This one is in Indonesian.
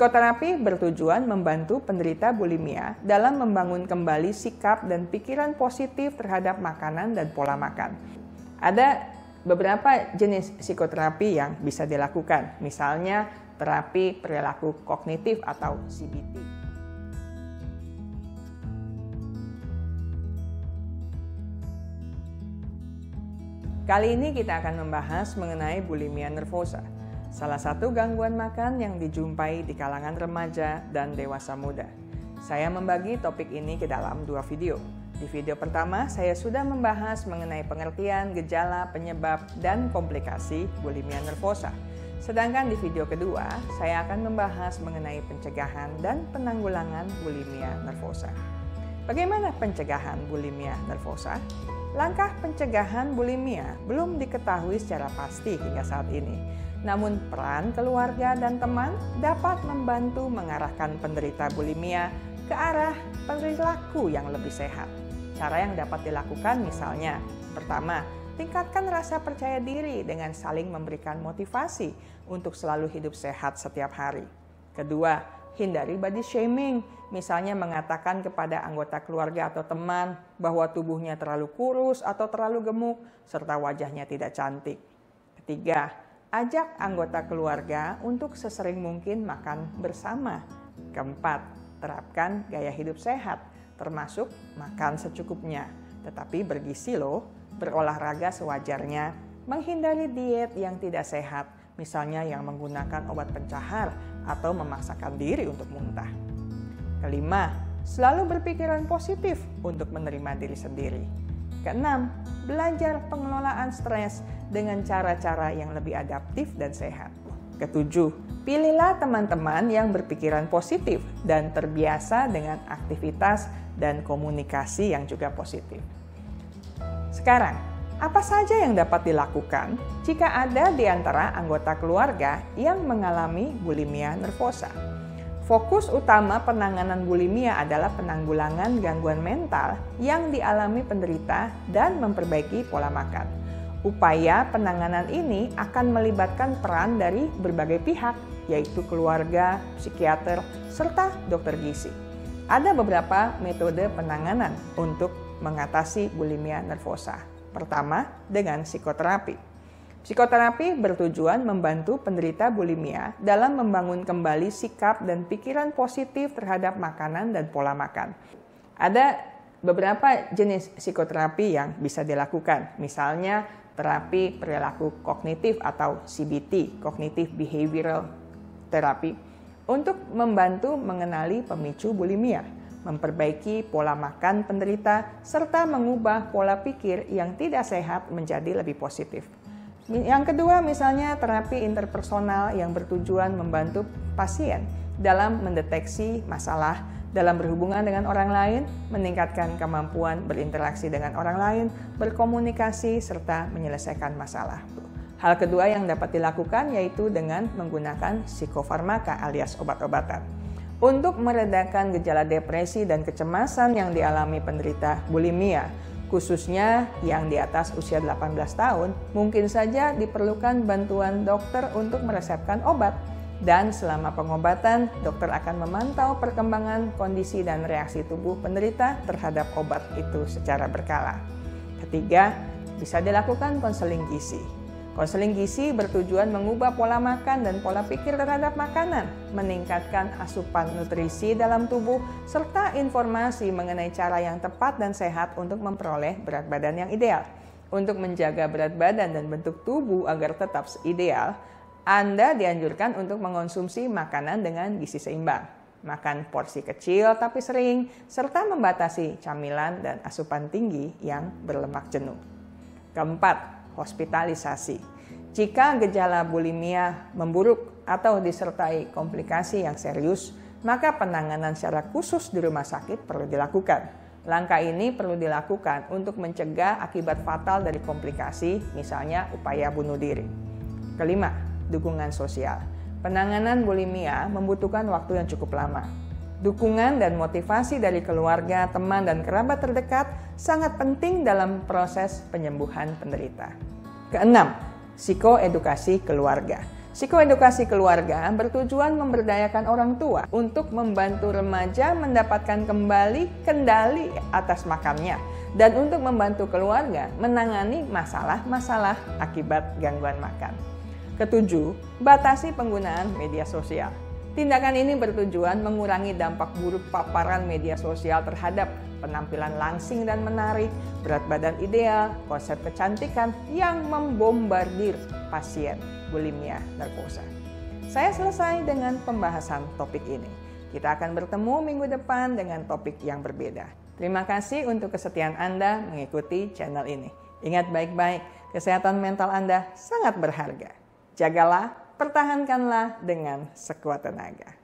Psikoterapi bertujuan membantu penderita bulimia dalam membangun kembali sikap dan pikiran positif terhadap makanan dan pola makan. Ada beberapa jenis psikoterapi yang bisa dilakukan, misalnya terapi perilaku kognitif atau CBT. Kali ini kita akan membahas mengenai bulimia nervosa, salah satu gangguan makan yang dijumpai di kalangan remaja dan dewasa muda. Saya membagi topik ini ke dalam 2 video. Di video pertama, saya sudah membahas mengenai pengertian, gejala, penyebab, dan komplikasi bulimia nervosa. Sedangkan di video kedua, saya akan membahas mengenai pencegahan dan penanggulangan bulimia nervosa. Bagaimana pencegahan bulimia nervosa? Langkah pencegahan bulimia belum diketahui secara pasti hingga saat ini. Namun peran keluarga dan teman dapat membantu mengarahkan penderita bulimia ke arah perilaku yang lebih sehat. Cara yang dapat dilakukan misalnya, pertama, tingkatkan rasa percaya diri dengan saling memberikan motivasi untuk selalu hidup sehat setiap hari. Kedua, hindari body shaming, misalnya mengatakan kepada anggota keluarga atau teman bahwa tubuhnya terlalu kurus atau terlalu gemuk, serta wajahnya tidak cantik. Ketiga, ajak anggota keluarga untuk sesering mungkin makan bersama. Keempat, terapkan gaya hidup sehat, termasuk makan secukupnya, tetapi bergizi loh, berolahraga sewajarnya, menghindari diet yang tidak sehat, misalnya yang menggunakan obat pencahar atau memaksakan diri untuk muntah. Kelima, selalu berpikiran positif untuk menerima diri sendiri. Keenam, belajar pengelolaan stres dengan cara-cara yang lebih adaptif dan sehat. Ketujuh, pilihlah teman-teman yang berpikiran positif dan terbiasa dengan aktivitas dan komunikasi yang juga positif. Sekarang, apa saja yang dapat dilakukan jika ada di antara anggota keluarga yang mengalami bulimia nervosa? Fokus utama penanganan bulimia adalah penanggulangan gangguan mental yang dialami penderita dan memperbaiki pola makan. Upaya penanganan ini akan melibatkan peran dari berbagai pihak, yaitu keluarga, psikiater, serta dokter gizi. Ada beberapa metode penanganan untuk mengatasi bulimia nervosa. Pertama, dengan psikoterapi. Psikoterapi bertujuan membantu penderita bulimia dalam membangun kembali sikap dan pikiran positif terhadap makanan dan pola makan. Ada beberapa jenis psikoterapi yang bisa dilakukan, misalnya terapi perilaku kognitif atau CBT, Cognitive Behavioral Therapy, untuk membantu mengenali pemicu bulimia, memperbaiki pola makan penderita, serta mengubah pola pikir yang tidak sehat menjadi lebih positif. Yang kedua, misalnya terapi interpersonal yang bertujuan membantu pasien dalam mendeteksi masalah dalam berhubungan dengan orang lain, meningkatkan kemampuan berinteraksi dengan orang lain, berkomunikasi, serta menyelesaikan masalah. Hal kedua yang dapat dilakukan yaitu dengan menggunakan psikofarmaka alias obat-obatan. Untuk meredakan gejala depresi dan kecemasan yang dialami penderita bulimia, khususnya yang di atas usia 18 tahun, mungkin saja diperlukan bantuan dokter untuk meresepkan obat. Dan selama pengobatan, dokter akan memantau perkembangan kondisi dan reaksi tubuh penderita terhadap obat itu secara berkala. Ketiga, bisa dilakukan konseling gizi. Konseling gizi bertujuan mengubah pola makan dan pola pikir terhadap makanan, meningkatkan asupan nutrisi dalam tubuh, serta informasi mengenai cara yang tepat dan sehat untuk memperoleh berat badan yang ideal. Untuk menjaga berat badan dan bentuk tubuh agar tetap ideal, Anda dianjurkan untuk mengonsumsi makanan dengan gizi seimbang, makan porsi kecil tapi sering, serta membatasi camilan dan asupan tinggi yang berlemak jenuh. Keempat, hospitalisasi. Jika gejala bulimia memburuk atau disertai komplikasi yang serius, maka penanganan secara khusus di rumah sakit perlu dilakukan. Langkah ini perlu dilakukan untuk mencegah akibat fatal dari komplikasi, misalnya upaya bunuh diri. Kelima, dukungan sosial. Penanganan bulimia membutuhkan waktu yang cukup lama. Dukungan dan motivasi dari keluarga, teman, dan kerabat terdekat sangat penting dalam proses penyembuhan penderita. Keenam, psikoedukasi keluarga. Psikoedukasi keluarga bertujuan memberdayakan orang tua untuk membantu remaja mendapatkan kembali kendali atas makannya dan untuk membantu keluarga menangani masalah-masalah akibat gangguan makan. Ketujuh, batasi penggunaan media sosial. Tindakan ini bertujuan mengurangi dampak buruk paparan media sosial terhadap penampilan langsing dan menarik, berat badan ideal, konsep kecantikan yang membombardir pasien bulimia nervosa. Saya selesai dengan pembahasan topik ini. Kita akan bertemu minggu depan dengan topik yang berbeda. Terima kasih untuk kesetiaan Anda mengikuti channel ini. Ingat baik-baik, kesehatan mental Anda sangat berharga. Jagalah, pertahankanlah dengan sekuat tenaga.